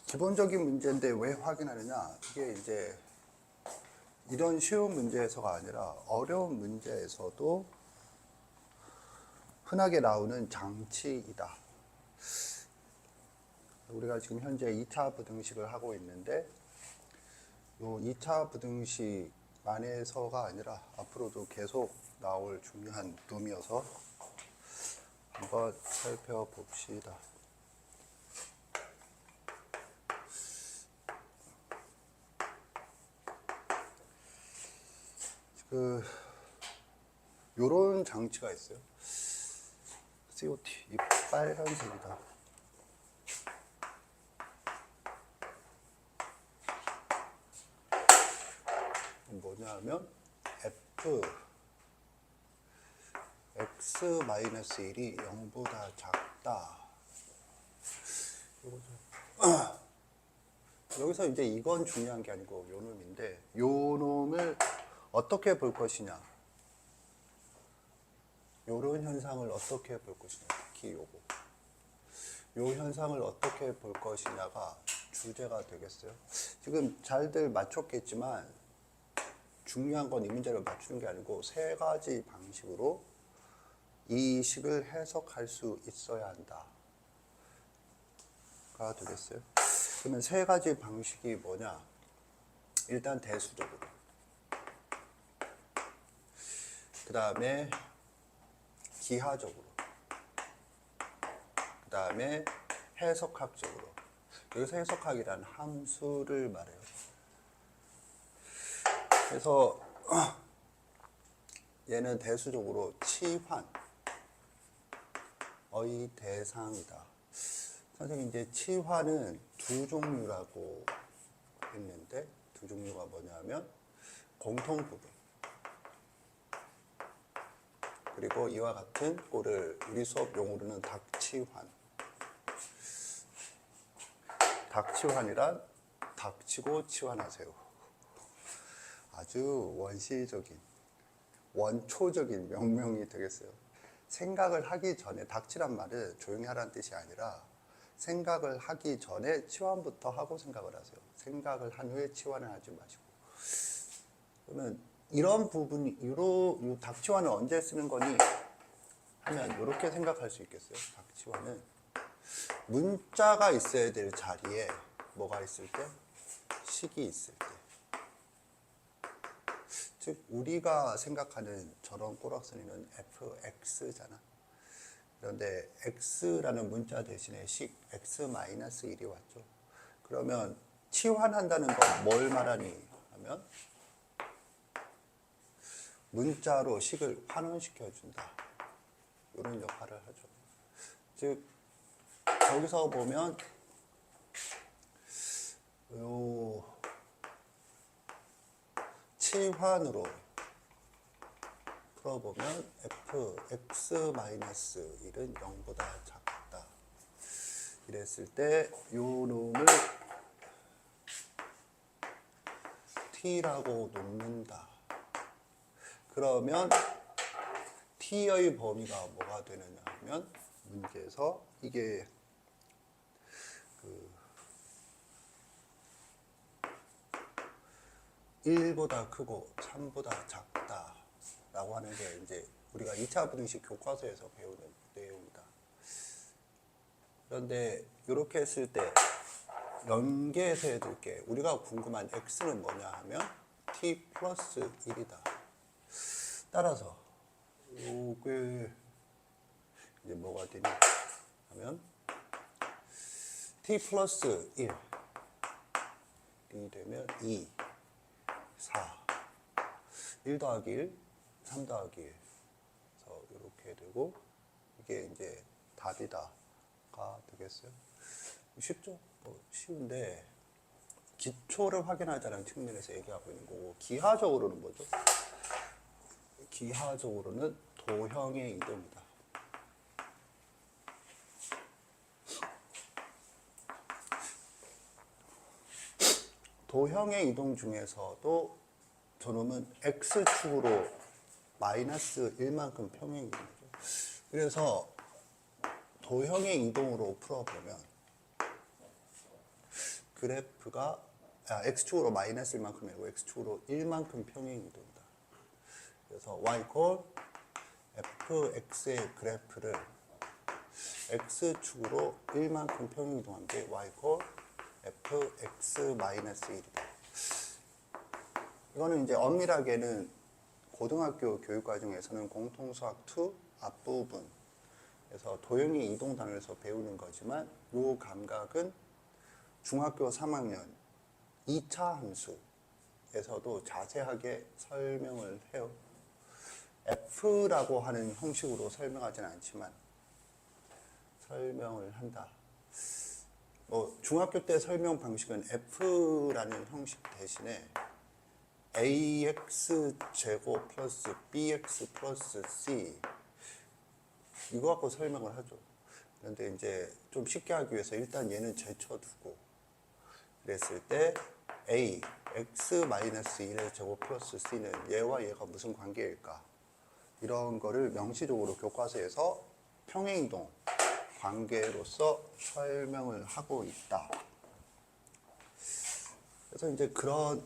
기본적인 문제인데 왜 확인하느냐? 이게 이제 이런 쉬운 문제에서가 아니라 어려운 문제에서도 흔하게 나오는 장치이다. 우리가 지금 현재 2차 부등식을 하고 있는데 이 2차 부등식 안에서가 아니라 앞으로도 계속 나올 중요한 놈이어서 한번 살펴봅시다. 요런 장치가 있어요. COT, 이 빨간색이다. 뭐냐 하면 F x-1이 0보다 작다. 여기서 이제 이건 중요한 게 아니고 요 놈인데 요 놈을 어떻게 볼 것이냐, 요런 현상을 어떻게 볼 것이냐, 특히 요거 요 현상을 어떻게 볼 것이냐가 주제가 되겠어요. 지금 잘들 맞췄겠지만 중요한 건 이 문제를 맞추는 게 아니고 세 가지 방식으로 이 식을 해석할 수 있어야 한다 가 되겠어요. 그러면 세 가지 방식이 뭐냐? 일단 대수적으로, 그 다음에 기하적으로, 그 다음에 해석학적으로. 여기서 해석학이란 함수를 말해요. 그래서 얘는 대수적으로 치환의 대상이다. 선생님, 이제 치환은 두 종류라고 했는데 두 종류가 뭐냐면 공통 부분, 그리고 이와 같은 꼴을 우리 수업 용어로는 닥치환. 닥치환이란 닥치고 치환하세요. 아주 원시적인, 원초적인 명명이 되겠어요. 생각을 하기 전에, 닥치란 말은 조용히 하라는 뜻이 아니라 생각을 하기 전에 치환부터 하고 생각을 하세요. 생각을 한 후에 치환을 하지 마시고. 그러면 이런 부분이, 요 닥치환을 언제 쓰는 거니? 하면 이렇게 생각할 수 있겠어요. 닥치환은 문자가 있어야 될 자리에 뭐가 있을 때? 식이 있을 때. 즉 우리가 생각하는 저런 꼬락서리는 fx잖아. 그런데 x라는 문자 대신에 식 x-1이 왔죠. 그러면 치환한다는 건 뭘 말하니 하면 문자로 식을 환원시켜준다, 이런 역할을 하죠. 즉 여기서 보면 요 치환으로 풀어보면 fx-1은 0보다 작다. 이랬을 때 요 놈을 t라고 놓는다. 그러면 t의 범위가 뭐가 되느냐 하면 문제에서 이게 1보다 크고 3보다 작다 라고 하는 게 이제 우리가 2차 부등식 교과서에서 배우는 내용이다. 그런데 이렇게 했을 때 연계해서 해야 될 게, 우리가 궁금한 x는 뭐냐 하면 t 플러스 1이다. 따라서 이게 이제 뭐가 되냐 하면 t 플러스 1이 되면 2, 4, 1 더하기 1, 3 더하기 1. 그래서 이렇게 되고 이게 이제 답이다가 되겠어요. 쉽죠? 뭐 쉬운데 기초를 확인하자는 측면에서 얘기하고 있는 거고, 기하적으로는 뭐죠? 기하적으로는 도형의 이동이다. 도형의 이동 중에서도 저놈은 x축으로 마이너스 1만큼 평행이 되는 거죠. 그래서 도형의 이동으로 풀어보면 그래프가 x축으로 마이너스 1만큼 이고 x축으로 1만큼 평행이동이다. 그래서 y equal fx의 그래프를 x축으로 1만큼 평행이동한 게 y equal fx-1이다. 이거는 이제 엄밀하게는 고등학교 교육과정에서는 공통수학 2 앞부분에서 도형의 이동 단위에서 배우는 거지만 이 감각은 중학교 3학년 2차 함수에서도 자세하게 설명을 해요. F라고 하는 형식으로 설명하지는 않지만 설명을 한다. 중학교 때 설명 방식은 F라는 형식 대신에 AX 제곱 플러스 BX 플러스 C 이거 갖고 설명을 하죠. 그런데 이제 좀 쉽게 하기 위해서 일단 얘는 제쳐두고 그랬을 때 A, X-1의 제곱 플러스 C는 얘와 얘가 무슨 관계일까? 이런 거를 명시적으로 교과서에서 평행이동 관계로서 설명을 하고 있다. 그래서 이제 그런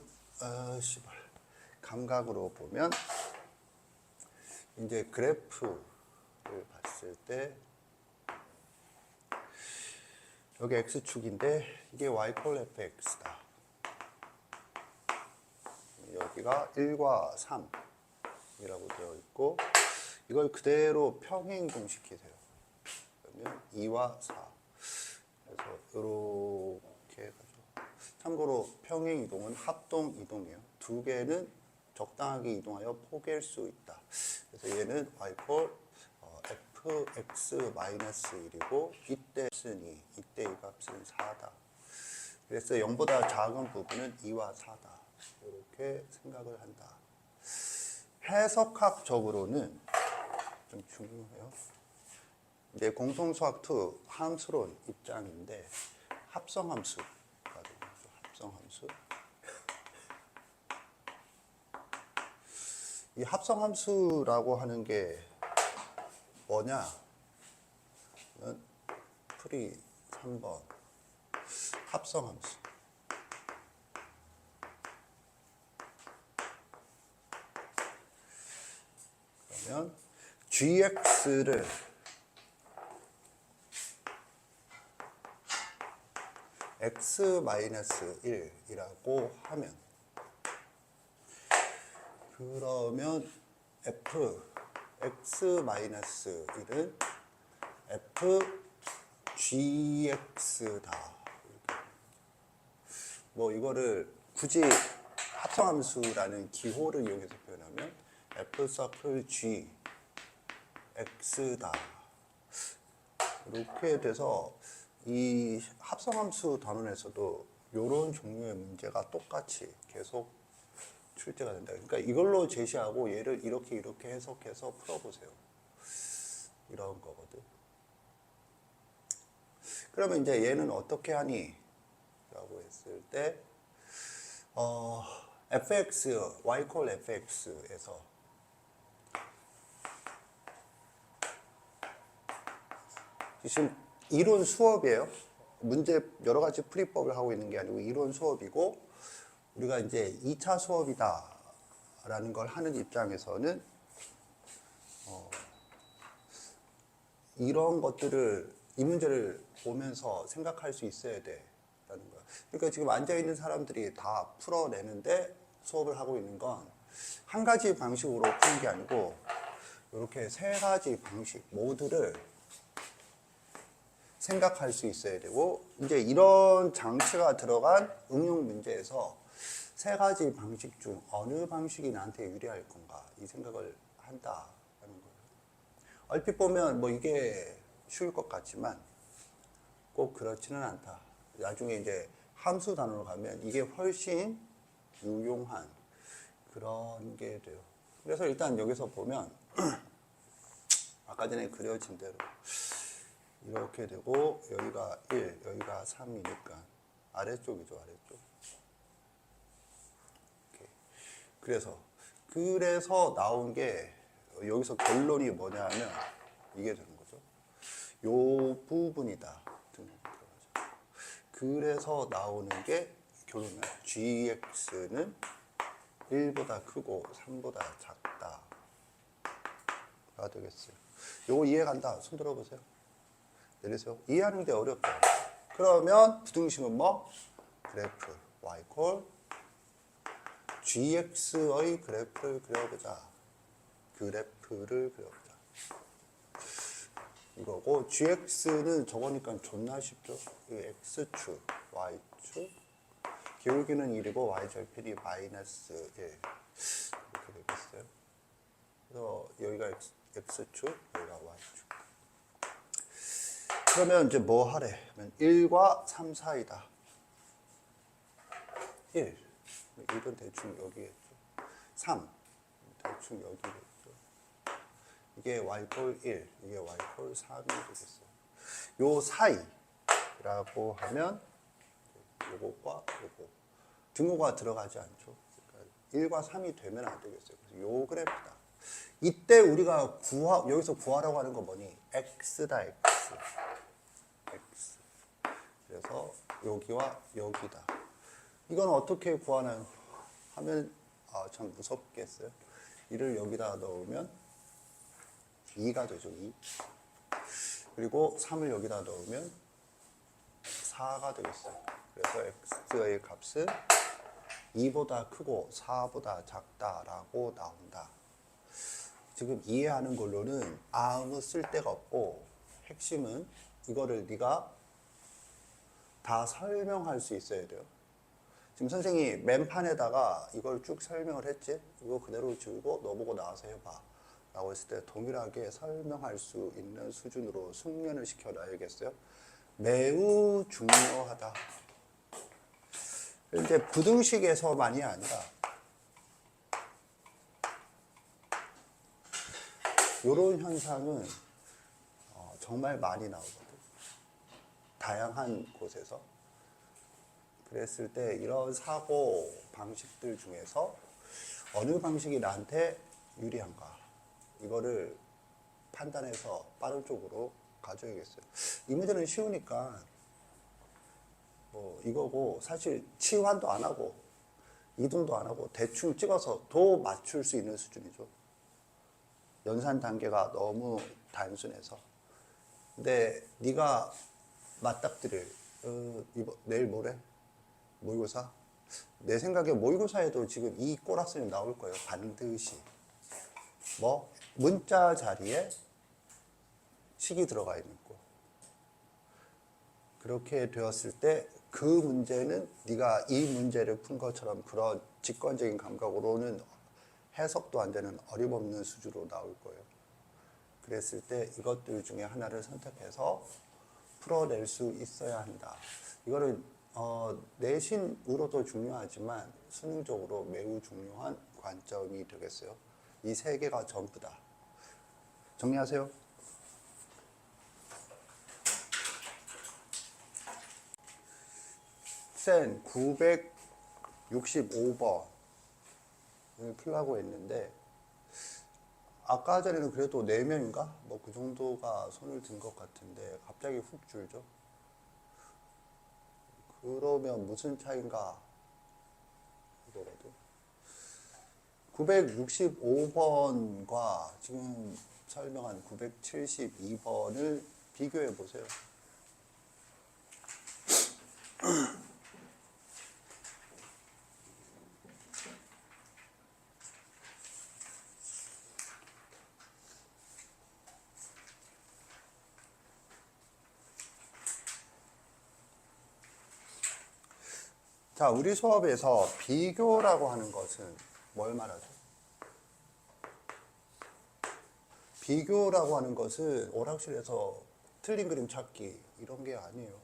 감각으로 보면 이제 그래프를 봤을 때 여기 x축인데 이게 y equal fx다. 여기가 1과 3이라고 되어 있고 이걸 그대로 평행이동 시키세요. 그러면 2와 4. 그래서 이렇게 해가지고 참고로 평행이동은 합동이동이에요. 두 개는 적당하게 이동하여 포개일 수 있다. 그래서 얘는 y equal fx-1이고 이때 값은 2, 이때 이 값은 4다. 그래서 0보다 작은 부분은 2와 4다. 이렇게 생각을 한다. 해석학적으로는 좀 중요해요. 이제 공통수학 2 함수론 입장인데 합성함수가 되죠. 합성함수. 이 합성함수라고 하는 게 뭐냐? 풀이 3번 합성함수. 그러면 gx를 x-1이라고 하면 그러면 f x-1은 f gx다. 이거를 굳이 합성함수라는 기호를 이용해서 표현하면 f 서클 g x다. 이렇게 돼서 이 합성함수 단원에서도 이런 종류의 문제가 똑같이 계속 출제가 된다. 그러니까 이걸로 제시하고 얘를 이렇게 해석해서 풀어보세요. 이런 거거든. 그러면 이제 얘는 어떻게 하니? 라고 했을 때 fx, y equal fx에서 지금 이론 수업이에요. 문제 여러 가지 풀이법을 하고 있는 게 아니고 이론 수업이고 우리가 이제 2차 수업이다 라는 걸 하는 입장에서는 이런 것들을 이 문제를 보면서 생각할 수 있어야 돼 라는 거야. 그러니까 지금 앉아있는 사람들이 다 풀어내는데 수업을 하고 있는 건 한 가지 방식으로 푸는 게 아니고 이렇게 세 가지 방식 모두를 생각할 수 있어야 되고 이제 이런 장치가 들어간 응용 문제에서 세 가지 방식 중 어느 방식이 나한테 유리할 건가 이 생각을 한다라는 거예요. 얼핏 보면 이게 쉬울 것 같지만 꼭 그렇지는 않다. 나중에 이제 함수 단어로 가면 이게 훨씬 유용한 그런 게 돼요. 그래서 일단 여기서 보면 아까 전에 그려진 대로 이렇게 되고 여기가 1, 여기가 3이니까 아래쪽이죠, 아래쪽. 이렇게. 그래서 나온 게 여기서 결론이 뭐냐 하면 이게 되는 거죠. 요 부분이다. 그래서 나오는 게 결론은 gx는 1보다 크고 3보다 작다가 되겠어요. 요거 이해간다. 손 들어보세요. 내리세요. 이해하는 게 어렵죠. 그러면 부등식은 뭐? 그래프 y 콜 gx의 그래프를 그려보자. 그래프를 그려보자. 이거고 gx는 저거니까 존나 쉽죠. 이 x축, y축. 기울기는 1이고 y절편이 마이너스 1 이렇게 되겠어요. 그래서 여기가 x축, 여기가 y축. 그러면 이제 뭐 하래? 1과 3 사이다. 1. 1은 대충 여기겠죠. 3. 대충 여기겠죠. 이게 y콜 1, 이게 y콜 3이 되겠어요. 요 사이라고 하면 요것과 요거 등호가 들어가지 않죠. 그러니까 1과 3이 되면 안 되겠어요. 그래서 요 그래프다. 이때 우리가 여기서 구하라고 하는 건 뭐니? x다, x. x. 그래서 여기와 여기다. 이건 어떻게 구하나요? 하면 참 무섭겠어요. 1을 여기다 넣으면 2가 되죠. 2. 그리고 3을 여기다 넣으면 4가 되겠어요. 그래서 x의 값은 2보다 크고 4보다 작다라고 나온다. 지금 이해하는 걸로는 아무 쓸데가 없고 핵심은 이거를 네가 다 설명할 수 있어야 돼요. 지금 선생님이 맨판에다가 이걸 쭉 설명을 했지? 이거 그대로 지우고 너 보고 나와서 해봐 라고 했을 때 동일하게 설명할 수 있는 수준으로 숙련을 시켜놔야겠어요. 매우 중요하다. 이제 부등식에서만이 아니라 이런 현상은 정말 많이 나오거든. 다양한 곳에서. 그랬을 때 이런 사고 방식들 중에서 어느 방식이 나한테 유리한가 이거를 판단해서 빠른 쪽으로 가져야겠어요. 이 문제는 쉬우니까 뭐 이거고 사실 치환도 안 하고 이동도 안 하고 대충 찍어서 도 맞출 수 있는 수준이죠. 연산 단계가 너무 단순해서. 근데 네가 맞닥뜨릴 내일 모레 모의고사? 내 생각에 모의고사에도 지금 이 꼬라스는 나올 거예요. 반드시. 뭐 문자 자리에 식이 들어가 있는 거. 그렇게 되었을 때 그 문제는 네가 이 문제를 푼 것처럼 그런 직관적인 감각으로는 해석도 안 되는 어림없는 수준으로 나올 거예요. 그랬을 때 이것들 중에 하나를 선택해서 풀어낼 수 있어야 한다. 이거는 내신으로도 중요하지만 수능적으로 매우 중요한 관점이 되겠어요. 이 세 개가 전부다. 정리하세요. 센 965번을 풀라고 했는데 아까 전에는 그래도 4명인가? 뭐 그 정도가 손을 든 것 같은데 갑자기 훅 줄죠. 그러면 무슨 차이인가? 이거거든. 965번과 지금 설명한 972번을 비교해 보세요. 자, 우리 수업에서 비교라고 하는 것은 뭘 말하죠? 비교라고 하는 것은 오락실에서 틀린 그림 찾기 이런 게 아니에요.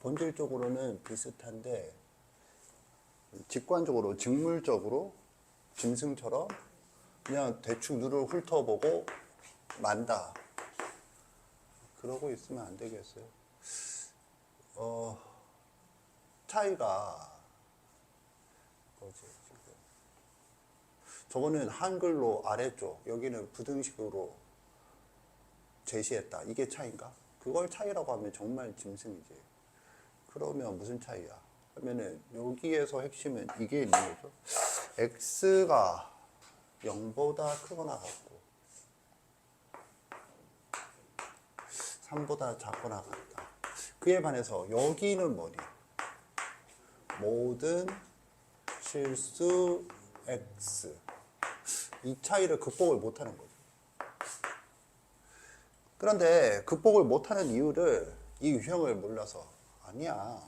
본질적으로는 비슷한데 직관적으로, 직물적으로 짐승처럼 그냥 대충 눈을 훑어보고 만다. 그러고 있으면 안 되겠어요. 차이가 뭐지 지금? 저거는 한글로 아래쪽, 여기는 부등식으로 제시했다. 이게 차이인가? 그걸 차이라고 하면 정말 짐승이지. 그러면 무슨 차이야? 그러면은 여기에서 핵심은 이게 있는 거죠. x가 0보다 크거나 같고 3보다 작거나 같다. 그에 반해서 여기는 뭐니? 모든 실수 x. 이 차이를 극복을 못하는 거죠. 그런데 극복을 못하는 이유를 이 유형을 몰라서 아니야.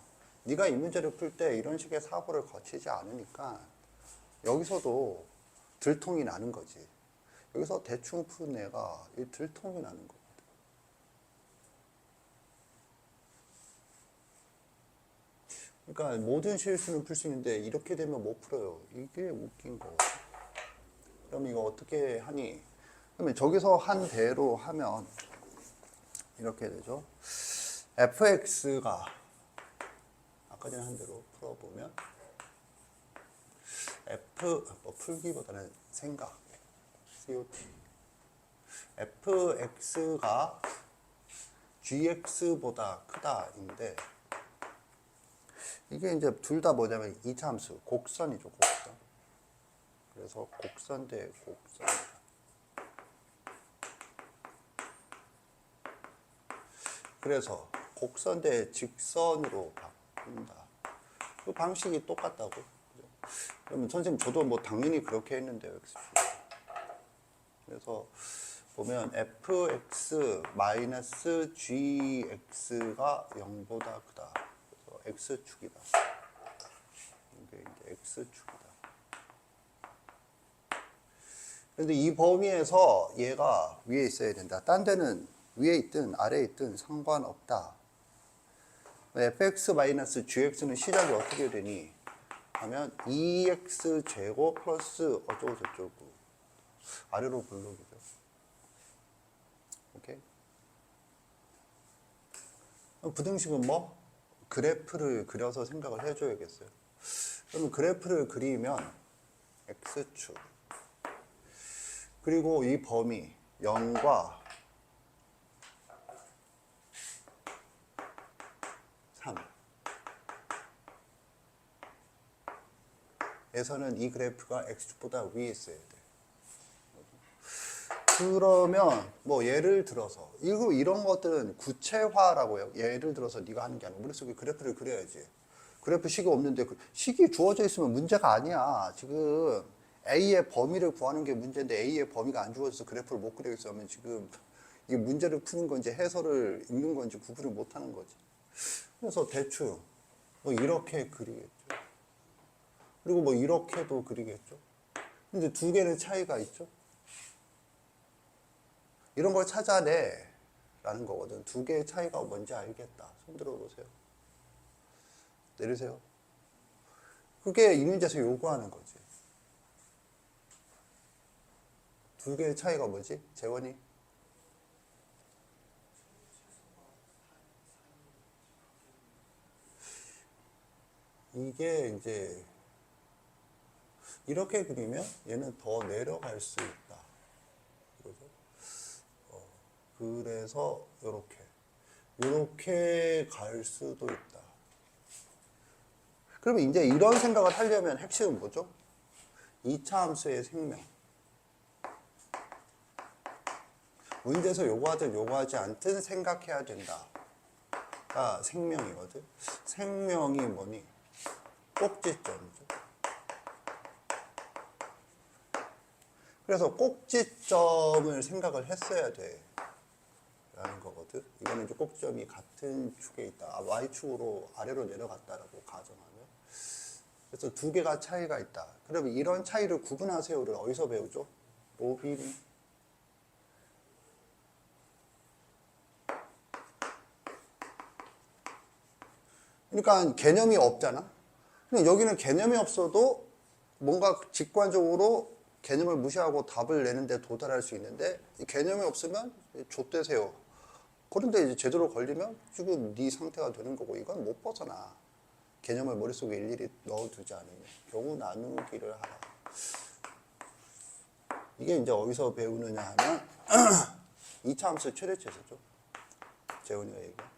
네가 이 문제를 풀 때 이런 식의 사고를 거치지 않으니까 여기서도 들통이 나는 거지. 여기서 대충 푸는 애가 이 들통이 나는 거거든. 그러니까 모든 실수는 풀 수 있는데 이렇게 되면 못 풀어요. 이게 웃긴 거. 그럼 이거 어떻게 하니? 그러면 저기서 한 대로 하면 이렇게 되죠. fx가 아까 전에 한 대로 풀어보면 풀기보다는 생각 COT fx가 gx보다 크다인데 이게 이제 둘 다 뭐냐면 이차함수 곡선이죠. 곡선. 그래서 곡선 대 곡선. 그래서 곡선 대 직선으로 바꾼다. 그 방식이 똑같다고. 그러면 선생님 저도 뭐 당연히 그렇게 했는데요. 그래서 보면 fx-gx가 0보다 크다. 그래서 x축이다. 이게 이제 x축이다. 그런데 이 범위에서 얘가 위에 있어야 된다. 딴 데는 위에 있든 아래에 있든 상관없다. fx-gx는 시작이 어떻게 되니? 하면 2x제곱 플러스 어쩌고 저쩌고 아래로 블록이죠. 오케이? 부등식은 뭐? 그래프를 그려서 생각을 해줘야겠어요. 그러면 그래프를 그리면 x축 그리고 이 범위 0과 3 에서는 이 그래프가 x축보다 위에 있어야 돼. 그러면 뭐 예를 들어서 이런 것들은 구체화라고 해요. 예를 들어서 네가 하는 게 아니고 머릿속에 그래프를 그려야지. 그래프 식이 없는데 식이 주어져 있으면 문제가 아니야. 지금 A의 범위를 구하는 게 문제인데 A의 범위가 안 주어져서 그래프를 못 그리겠어 하면 지금 이게 문제를 푸는 건지 해설을 읽는 건지 구분을 못 하는 거지. 그래서 대충 뭐 이렇게 그리겠죠. 그리고 뭐 이렇게도 그리겠죠. 근데 두 개는 차이가 있죠. 이런 걸 찾아내 라는 거거든. 두 개의 차이가 뭔지 알겠다. 손 들어보세요. 내리세요. 그게 이 문제에서 요구하는 거지. 두 개의 차이가 뭐지? 재원이? 이게 이제 이렇게 그리면 얘는 더 내려갈 수 있다. 그죠? 그래서 요렇게 갈 수도 있다. 그러면 이제 이런 생각을 하려면 핵심은 뭐죠? 2차 함수의 생명. 문제에서 요구하든 요구하지 않든 생각해야 된다가 생명이거든. 생명이 뭐니? 꼭지점이죠. 그래서 꼭지점을 생각을 했어야 돼. 라는 거거든. 이거는 이제 꼭지점이 같은 축에 있다. Y축으로 아래로 내려갔다라고 가정하면. 그래서 두 개가 차이가 있다. 그러면 이런 차이를 구분하세요를 어디서 배우죠? 로빈이. 그러니까 개념이 없잖아. 근데 여기는 개념이 없어도 뭔가 직관적으로 개념을 무시하고 답을 내는데 도달할 수 있는데 이 개념이 없으면 좆되세요. 그런데 이제 제대로 걸리면 지금 네 상태가 되는 거고 이건 못 벗어나. 개념을 머릿속에 일일이 넣어두지 않으면 경우 나누기를 하라. 이게 이제 어디서 배우느냐 하면 2차 함수 최대치에서죠. 재훈이가 얘기한.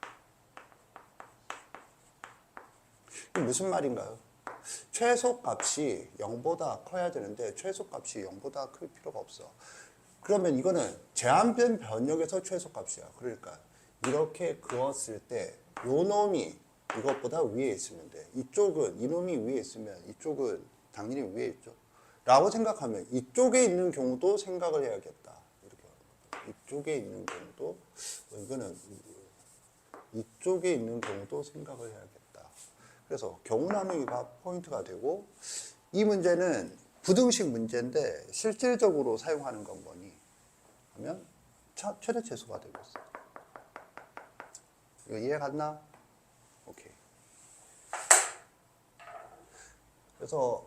이게 무슨 말인가요? 최소값이 0보다 커야 되는데 최소값이 0보다 클 필요가 없어. 그러면 이거는 제한된 변역에서 최소값이야. 그러니까 이렇게 그었을 때 요 놈이 이것보다 위에 있으면 돼. 이쪽은 이놈이 위에 있으면 이쪽은 당연히 위에 있죠. 라고 생각하면 이쪽에 있는 경우도 생각을 해야겠다. 이렇게 이쪽에 있는 경우도 이거는 이쪽에 있는 경우도 생각을 해야겠다. 그래서 경우 나누기가 포인트가 되고 이 문제는 부등식 문제인데 실질적으로 사용하는 건 뭐니? 하면 최대 최소가 되고 있어. 이거 이해 갔나? 오케이. 그래서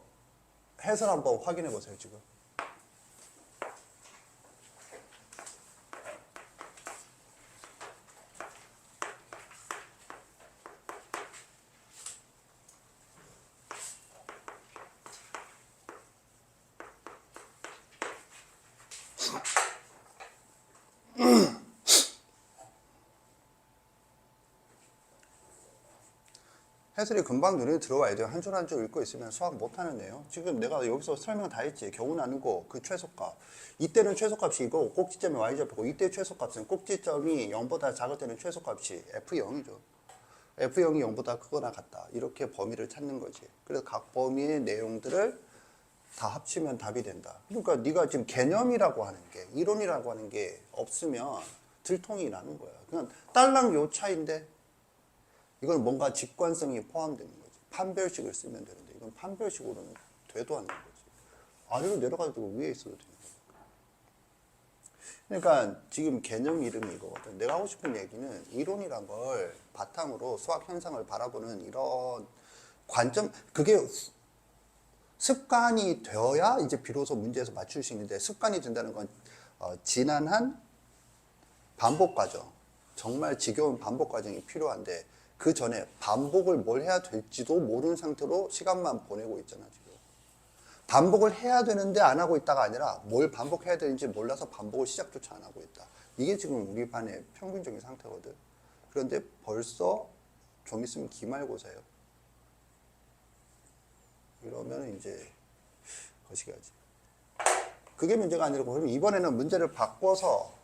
해설 한번 확인해 보세요, 지금. 해설이 금방 눈에 들어와야 돼요. 한 줄 한 줄 읽고 있으면 수학 못하는 애요. 지금 내가 여기서 설명 다 했지. 경우 나누고 그 최소값. 이때는 최소값이 이거 꼭지점이 y좌표고 이때 최소값은 꼭지점이 0보다 작을 때는 최소값이 f0이죠. f0이 0보다 크거나 같다. 이렇게 범위를 찾는 거지. 그래서 각 범위의 내용들을 다 합치면 답이 된다. 그러니까 네가 지금 개념이라고 하는 게 이론이라고 하는 게 없으면 들통이 나는 거야. 그냥 딸랑 요 차인데 이건 뭔가 직관성이 포함되는 거지. 판별식을 쓰면 되는데 이건 판별식으로는 되도 않는 거지. 아래로 내려가지고 위에 있어도 되는 거야. 그러니까 지금 개념 이름이 이거거든. 내가 하고 싶은 얘기는 이론이란 걸 바탕으로 수학 현상을 바라보는 이런 관점, 그게 습관이 되어야 이제 비로소 문제에서 맞출 수 있는데 습관이 된다는 건 지난한 반복 과정, 정말 지겨운 반복 과정이 필요한데 그 전에 반복을 뭘 해야 될지도 모르는 상태로 시간만 보내고 있잖아, 지금. 반복을 해야 되는데 안 하고 있다가 아니라 뭘 반복해야 되는지 몰라서 반복을 시작조차 안 하고 있다. 이게 지금 우리 반의 평균적인 상태거든. 그런데 벌써 좀 있으면 기말고사예요. 이러면 이제 거시기하지. 그게 문제가 아니라고 그러면 이번에는 문제를 바꿔서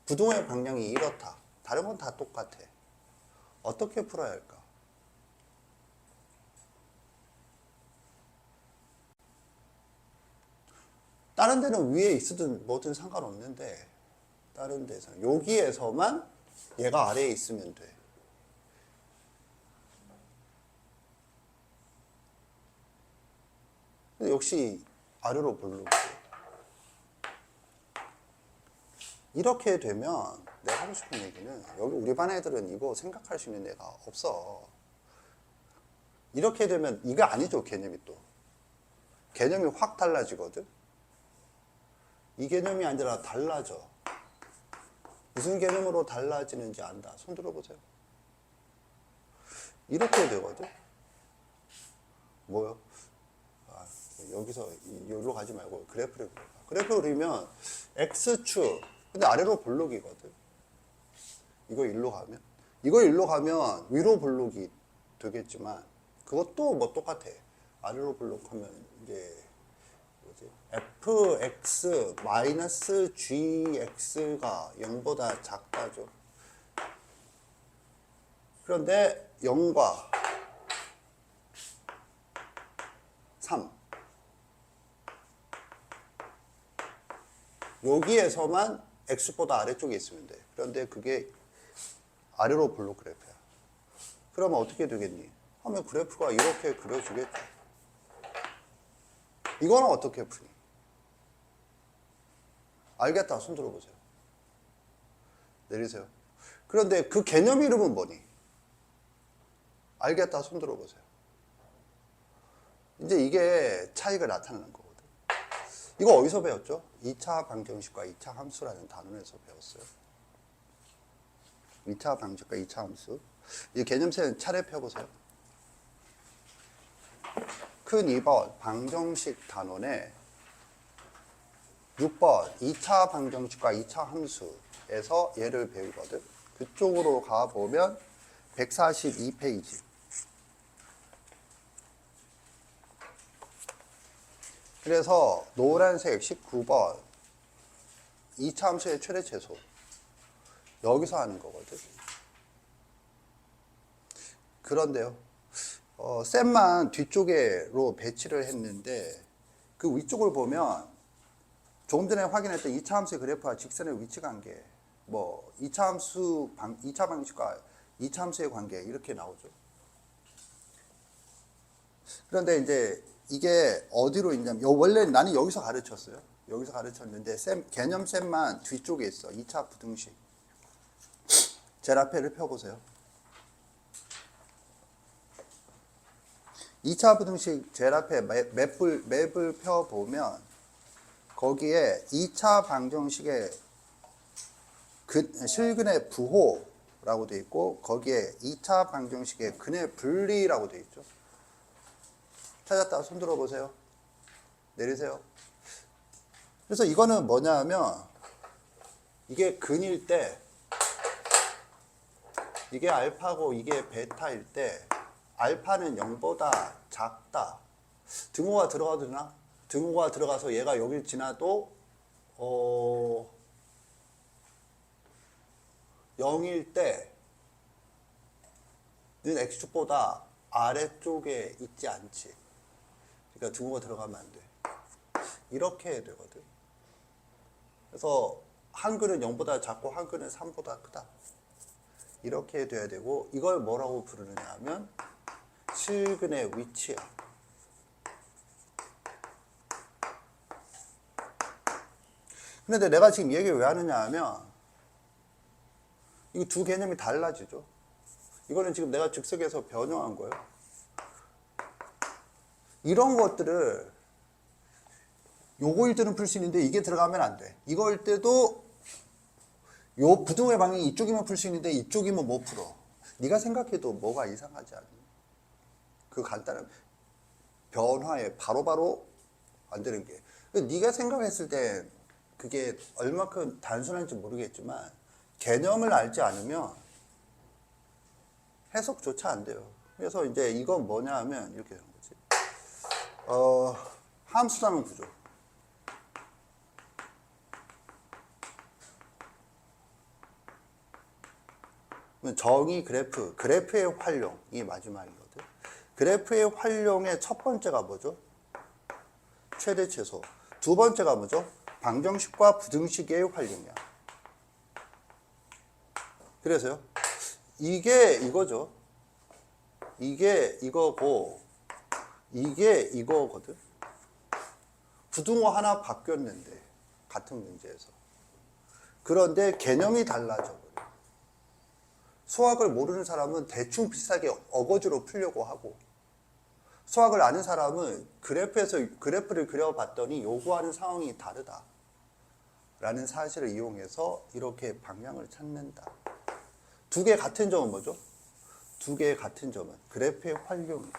부동의 방향이 이렇다. 다른 건 다 똑같아. 어떻게 풀어야 할까? 다른 데는 위에 있으든 뭐든 상관없는데 다른 데서 여기에서만 얘가 아래에 있으면 돼. 근데 역시 아래로 볼록. 이렇게 되면 내가 하고 싶은 얘기는 여기 우리 반 애들은 이거 생각할 수 있는 애가 없어. 이렇게 되면 이거 아니죠, 개념이 또. 개념이 확 달라지거든. 이 개념이 아니라 달라져. 무슨 개념으로 달라지는지 안다. 손 들어보세요. 이렇게 되거든. 뭐요? 아, 여기서 여기로 가지 말고 그래프를 그려. 그래프 그리면 X축. 근데 아래로 볼록이거든. 이거 일로 가면. 이거 일로 가면 위로 볼록이 되겠지만 그것도 뭐 똑같아. 아래로 볼록하면 이제 뭐지? fx 마이너스 gx가 0보다 작다죠. 그런데 0과 3 여기에서만 x보다 아래쪽에 있으면 돼. 그런데 그게 아래로 볼록 그래프야. 그러면 어떻게 되겠니? 하면 그래프가 이렇게 그려지겠죠. 이거는 어떻게 푸니? 알겠다. 손 들어보세요. 내리세요. 그런데 그 개념 이름은 뭐니? 알겠다. 손 들어보세요. 이제 이게 차이가 나타나는 거거든. 이거 어디서 배웠죠? 2차 방정식과 2차 함수라는 단원에서 배웠어요. 2차 방정식과 2차 함수. 이 개념표는 차례 펴보세요. 큰 2번 방정식 단원에 6번 2차 방정식과 2차 함수에서 얘를 배우거든. 그쪽으로 가보면 142페이지. 그래서 노란색 19번 2차 함수의 최대 최소 여기서 하는 거거든. 그런데요, 셈만 뒤쪽으로 배치를 했는데 그 위쪽을 보면 조금 전에 확인했던 2차 함수의 그래프와 직선의 위치 관계, 뭐 2차 함수 2차 방식과 2차 함수의 관계 이렇게 나오죠. 그런데 이제 이게 어디로 있냐면 원래 나는 여기서 가르쳤어요. 여기서 가르쳤는데 개념 셈만 뒤쪽에 있어. 2차 부등식. 제라페를 펴보세요. 2차 부등식 제라페 맵을 펴보면 거기에 2차 방정식의 실근의 부호라고 되어 있고 거기에 2차 방정식의 근의 분리라고 되어 있죠. 찾았다. 손 들어보세요. 내리세요. 그래서 이거는 뭐냐 하면 이게 근일 때 이게 알파고 이게 베타일 때 알파는 0보다 작다. 등호가 들어가도 되나? 등호가 들어가서 얘가 여길 지나도 0일 때는 x축보다 아래쪽에 있지 않지. 그러니까 등호가 들어가면 안 돼. 이렇게 해야 되거든. 그래서 한글은 0보다 작고 한글은 3보다 크다. 이렇게 돼야 되고 이걸 뭐라고 부르느냐 하면 실근의 위치야. 근데 내가 지금 얘기를 왜 하느냐 하면 이 두 개념이 달라지죠. 이거는 지금 내가 즉석에서 변형한 거예요. 이런 것들을 요거일 때는 풀 수 있는데 이게 들어가면 안 돼. 이거일 때도 요 부등호의 방향이 이쪽이면 풀 수 있는데 이쪽이면 못 풀어. 네가 생각해도 뭐가 이상하지 않니? 그 간단한 변화에 바로바로 안 되는 게. 네가 생각했을 때 그게 얼마큼 단순한지 모르겠지만 개념을 알지 않으면 해석조차 안 돼요. 그래서 이제 이건 뭐냐 하면 이렇게 되는 거지. 함수라는 구조. 정의 그래프의 활용이 마지막이거든. 그래프의 활용의 첫 번째가 뭐죠? 최대 최소. 두 번째가 뭐죠? 방정식과 부등식의 활용이야. 그래서요. 이게 이거죠. 이게 이거고 이게 이거거든. 부등호 하나 바뀌었는데 같은 문제에서. 그런데 개념이 달라져 버려. 수학을 모르는 사람은 대충 비슷하게 어거지로 풀려고 하고 수학을 아는 사람은 그래프를 그려봤더니 요구하는 상황이 다르다 라는 사실을 이용해서 이렇게 방향을 찾는다. 두 개 같은 점은 뭐죠? 두 개의 같은 점은 그래프의 활용이에요.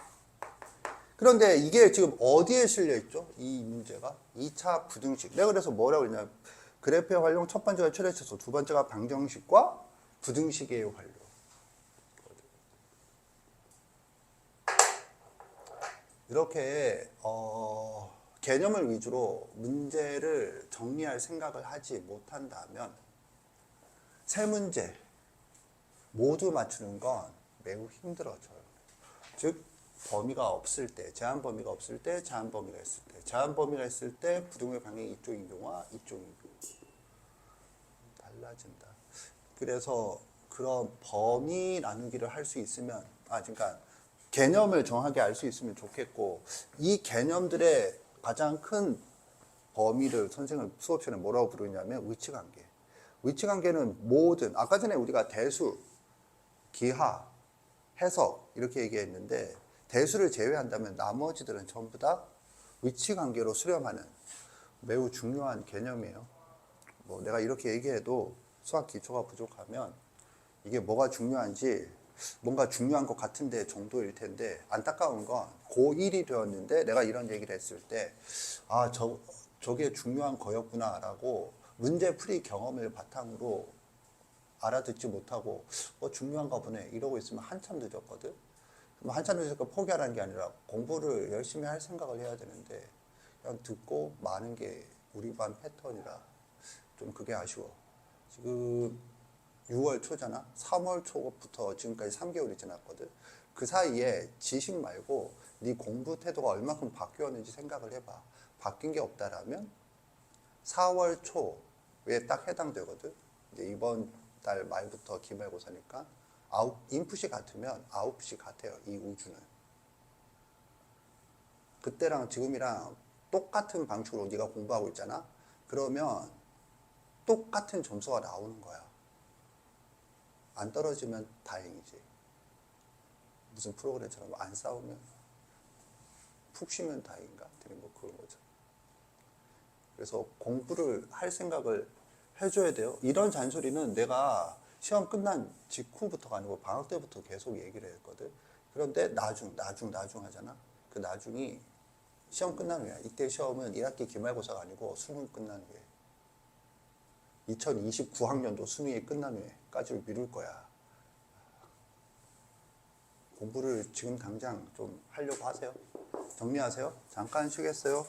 그런데 이게 지금 어디에 실려 있죠? 이 문제가 2차 부등식. 내가 그래서 뭐라고 했냐? 그래프의 활용 첫 번째가 최대 최소, 두 번째가 방정식과 부등식의 활용. 이렇게 개념을 위주로 문제를 정리할 생각을 하지 못한다면 세 문제 모두 맞추는 건 매우 힘들어져요. 즉 범위가 없을 때, 제한 범위가 없을 때, 제한 범위가 있을 때, 제한 범위가 있을 때 부등호의 방향이 이쪽인 경우와 이쪽인 경우 달라진다. 그래서 그런 범위 나누기를 할 수 있으면 그러니까 개념을 정확하게 알 수 있으면 좋겠고 이 개념들의 가장 큰 범위를 선생은 수업 시간에 뭐라고 부르냐면 위치관계. 위치관계는 모든 아까 전에 우리가 대수, 기하, 해석 이렇게 얘기했는데 대수를 제외한다면 나머지들은 전부 다 위치관계로 수렴하는 매우 중요한 개념이에요. 뭐 내가 이렇게 얘기해도 수학 기초가 부족하면 이게 뭐가 중요한지 뭔가 중요한 것 같은데 정도일 텐데 안타까운 건 고1이 되었는데 내가 이런 얘기를 했을 때 저게 중요한 거였구나 라고 문제풀이 경험을 바탕으로 알아듣지 못하고 중요한가 보네 이러고 있으면 한참 늦었거든. 한참 늦으니까 포기하라는 게 아니라 공부를 열심히 할 생각을 해야 되는데 그냥 듣고 마는 게 우리 반 패턴이라 좀 그게 아쉬워. 지금 6월 초잖아. 3월 초부터 지금까지 3개월이 지났거든. 그 사이에 지식 말고 네 공부 태도가 얼마큼 바뀌었는지 생각을 해봐. 바뀐 게 없다라면 4월 초에 딱 해당되거든. 이제 이번 달 말부터 기말고사니까 인풋이 같으면 아웃풋이 같아요. 이 우주는. 그때랑 지금이랑 똑같은 방식으로 네가 공부하고 있잖아. 그러면 똑같은 점수가 나오는 거야. 안 떨어지면 다행이지. 무슨 프로그램처럼 안 싸우면 푹 쉬면 다행인가? 되게 뭐 그런 거죠. 그래서 공부를 할 생각을 해줘야 돼요. 이런 잔소리는 내가 시험 끝난 직후부터가 아니고 방학 때부터 계속 얘기를 했거든. 그런데 나중 하잖아. 그 나중이 시험 끝난 후야. 이때 시험은 1학기 기말고사가 아니고 수능 끝난 후에. 2029학년도 수능이 끝난 후에까지를 미룰 거야. 공부를 지금 당장 좀 하려고 하세요. 정리하세요. 잠깐 쉬겠어요.